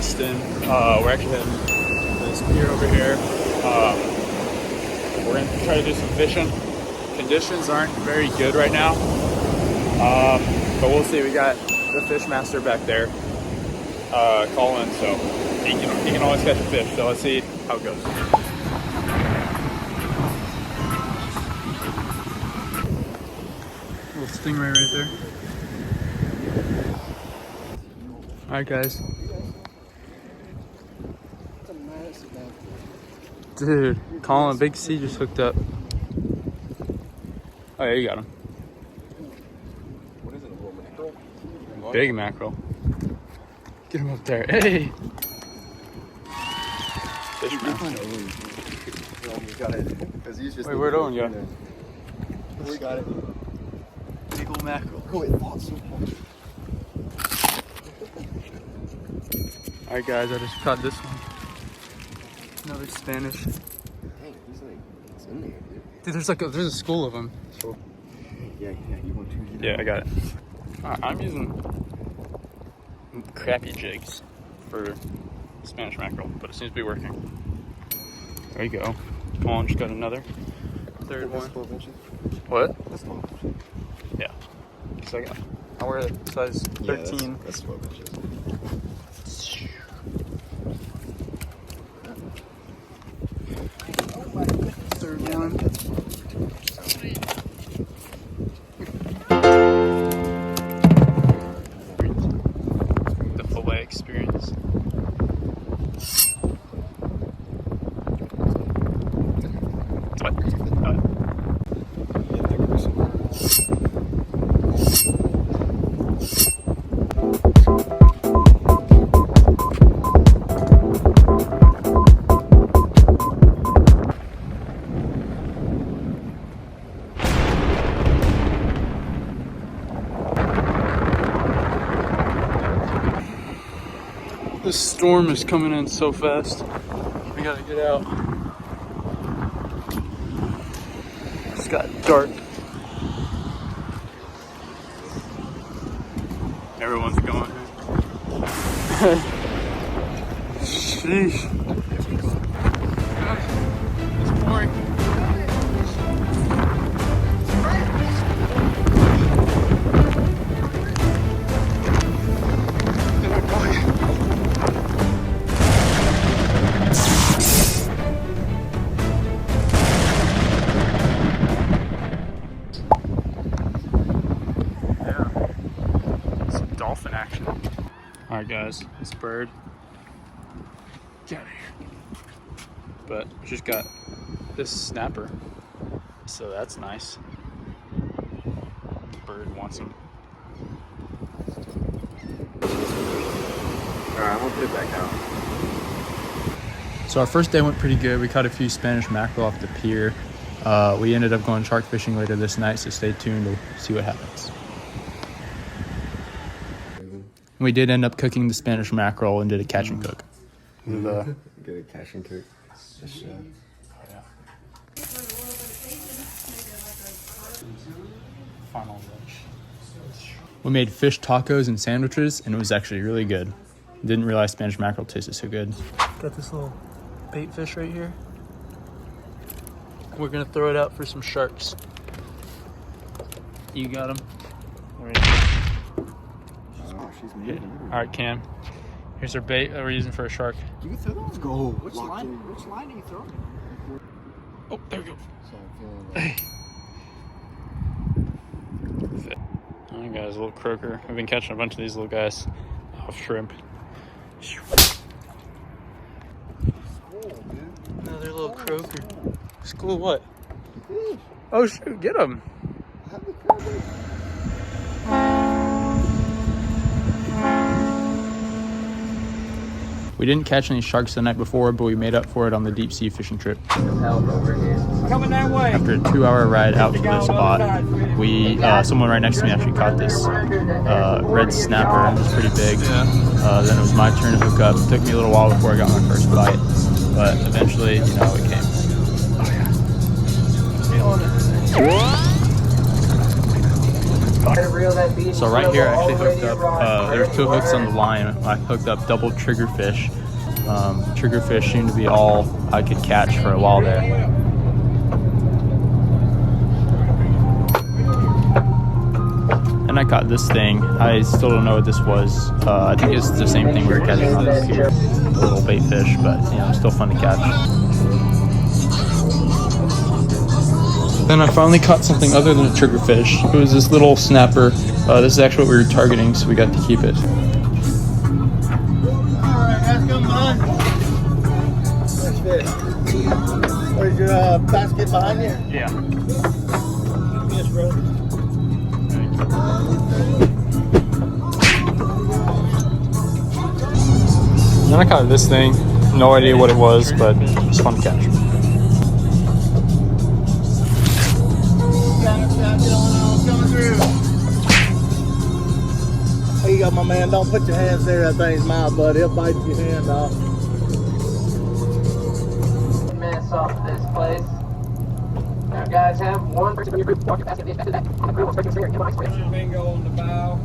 Destin. We're actually heading to this pier over here. We're going to try to do some fishing. Conditions aren't very good right now, but we'll see. We got the fish master back there calling, so he can always catch a fish. So let's see how it goes. Little stingray right there. All right, guys. Dude, Colin, Big C just hooked up. Oh yeah, you got him. What is it, a little mackerel? Big mackerel. Get him up there. Hey! Fish master. We got it. Wait, where'd Owen go? We got it. Big old mackerel. Oh, it fought so hard. Alright guys, I just caught this one. Another Spanish. Dang, he's like, it's in there, dude. Dude, there's a school of them. So, yeah, you want to? Yeah, I got it. I'm using crappy jigs for Spanish mackerel, but it seems to be working. There you go. Colin just got another. Third one. 12 inches. What? That's 12 inches. Yeah. So I wear a size 13. Yeah, that's 12 inches. Third one. The fillet experience. What? This storm is coming in so fast. We gotta get out. It's got dark. Everyone's going. Sheesh. It's boring. Dolphin action. All right, guys, this bird. Get out of here. But we just got this snapper, so that's nice. Bird wants him. All right, I'm gonna put it back out. So our first day went pretty good. We caught a few Spanish mackerel off the pier. We ended up going shark fishing later this night, so stay tuned to see what happens. We did end up cooking the Spanish mackerel and did a catch and cook. Get a catch and cook. Final lunch. We made fish tacos and sandwiches, and it was actually really good. Didn't realize Spanish mackerel tasted so good. Got this little bait fish right here. We're gonna throw it out for some sharks. You got him. Yeah. All right, Cam. Here's our bait that we're using for a shark. You can throw those. Let's go. Which line are you throwing? Oh, there we go. So I'm feeling like... All right, guys, a little croaker. I've been catching a bunch of these little guys off shrimp. Another little croaker. School what? Oh, shoot, get him. We didn't catch any sharks the night before, but we made up for it on the deep sea fishing trip. Coming that way. After a 2-hour ride out to the spot, someone right next to me actually caught this red snapper. It was pretty big. Then it was my turn to hook up. It took me a little while before I got my first bite, but eventually, it came. Oh yeah, feeling it. So right here, I actually hooked up, there were 2 hooks on the line. I hooked up double triggerfish. Triggerfish seemed to be all I could catch for a while there. And I caught this thing. I still don't know what this was. I think it's the same thing we were catching on the pier. A little bait fish, but you know, still fun to catch. Then I finally caught something other than a triggerfish. It was this little snapper. This is actually what we were targeting, so we got to keep it. Alright, that's good, man. That's good. Where's your basket behind you? Yeah. Yes, bro. Then I caught this thing. No idea what it was, but it was fun to catch. There you go, my man. Don't put your hands near that thing's mouth, bud. He'll bite your hand off. Minutes off this place. Now, guys, have one person from your group walk your basket back to that. The crew will break your finger and ice for it. Bingo on the bow.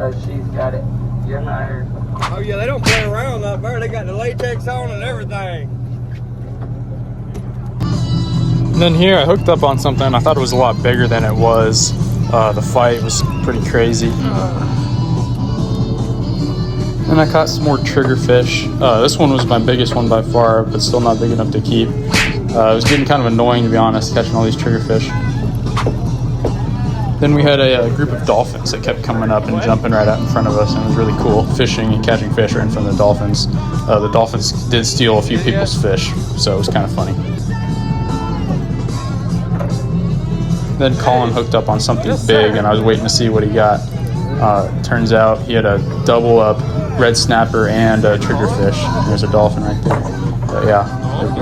Oh, she's got it. You're hired. Oh, yeah, they don't play around up there. They got the latex on and everything. And then here I hooked up on something. I thought it was a lot bigger than it was. The fight was pretty crazy. And I caught some more triggerfish. This one was my biggest one by far, but still not big enough to keep. It was getting kind of annoying, to be honest, catching all these triggerfish. Then we had a group of dolphins that kept coming up and jumping right out in front of us, and it was really cool, fishing and catching fish right in front of the dolphins. The dolphins did steal a few people's fish, so it was kind of funny. Then Colin hooked up on something big, and I was waiting to see what he got. Turns out he had a double up red snapper and a triggerfish. There's a dolphin right there. But yeah,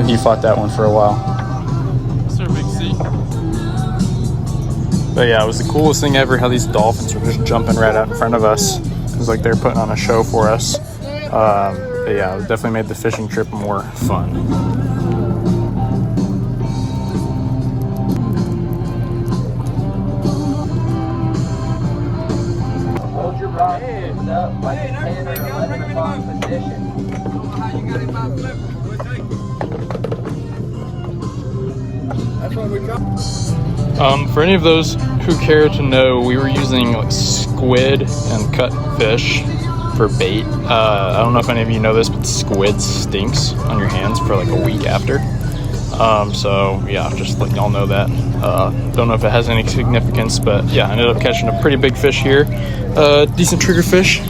he fought that one for a while. But yeah, it was the coolest thing ever how these dolphins were just jumping right out in front of us. It was like they were putting on a show for us. But yeah, it definitely made the fishing trip more fun. Hands up like a 10 or 11 o'clock position. How you got him by flipper? We'll take it. That's what we got. For any of those who care to know, we were using like squid and cut fish for bait. I don't know if any of you know this, but squid stinks on your hands for like a week after. So yeah, just letting y'all know that. Don't know if it has any significance, but yeah, I ended up catching a pretty big fish here. Decent triggerfish.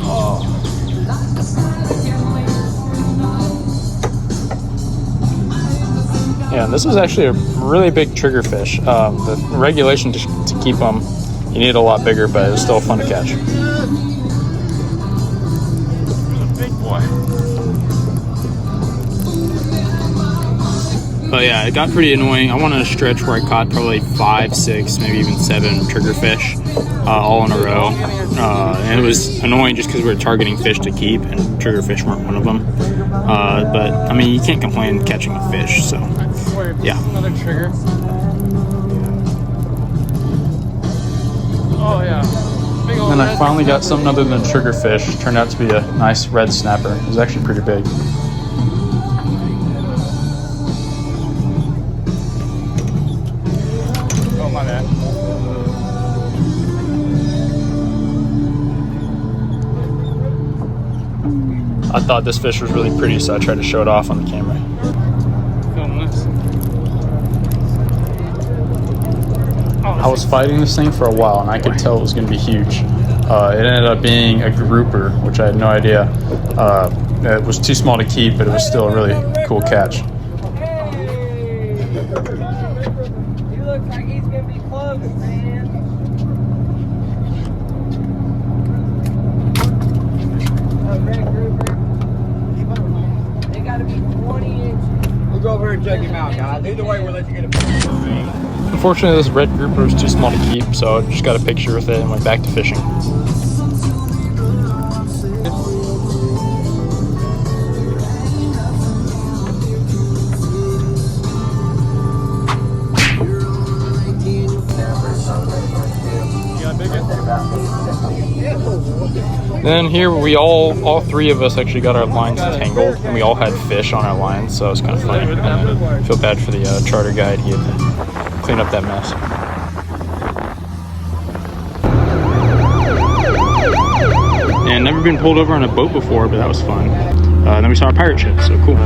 Yeah, this was actually a really big triggerfish. The regulation to keep them, you need a lot bigger, but it was still fun to catch. Big boy. But yeah, it got pretty annoying. I wanted a stretch where I caught probably 5, 6, maybe even 7 triggerfish all in a row. And it was annoying just because we were targeting fish to keep, and triggerfish weren't one of them. But I mean, you can't complain catching a fish, so yeah. Another trigger. Oh yeah. Big old And I red finally got snapper. something other than triggerfish. Turned out to be a nice red snapper. It was actually pretty big. Oh my bad. I thought this fish was really pretty, so I tried to show it off on the camera. Film this. I was fighting this thing for a while, and I could tell it was going to be huge. It ended up being a grouper, which I had no idea. It was too small to keep, but it was still a really cool catch. He looks like he's gonna be close, man. Oh, red grouper. They gotta be 20 inches. We'll go over here and check him out, guys. Either way, we'll let you get a picture. Unfortunately, this red grouper was too small to keep, so I just got a picture with it and went back to fishing. Then here we all three of us actually got our lines tangled, and we all had fish on our lines, so it was kind of funny. And I feel bad for the charter guide; he had to clean up that mess. And never been pulled over on a boat before, but that was fun. And then we saw a pirate ship, so cool.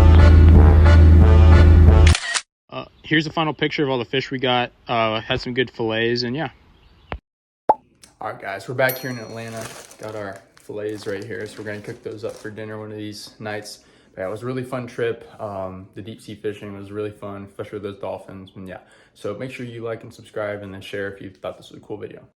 Here's the final picture of all the fish we got. Had some good fillets, and yeah. All right, guys, we're back here in Atlanta. Got our fillets right here, so we're gonna cook those up for dinner one of these nights. But yeah, it was a really fun trip. The deep sea fishing was really fun, especially with those dolphins. And yeah, so make sure you like and subscribe, and then share if you thought this was a cool video.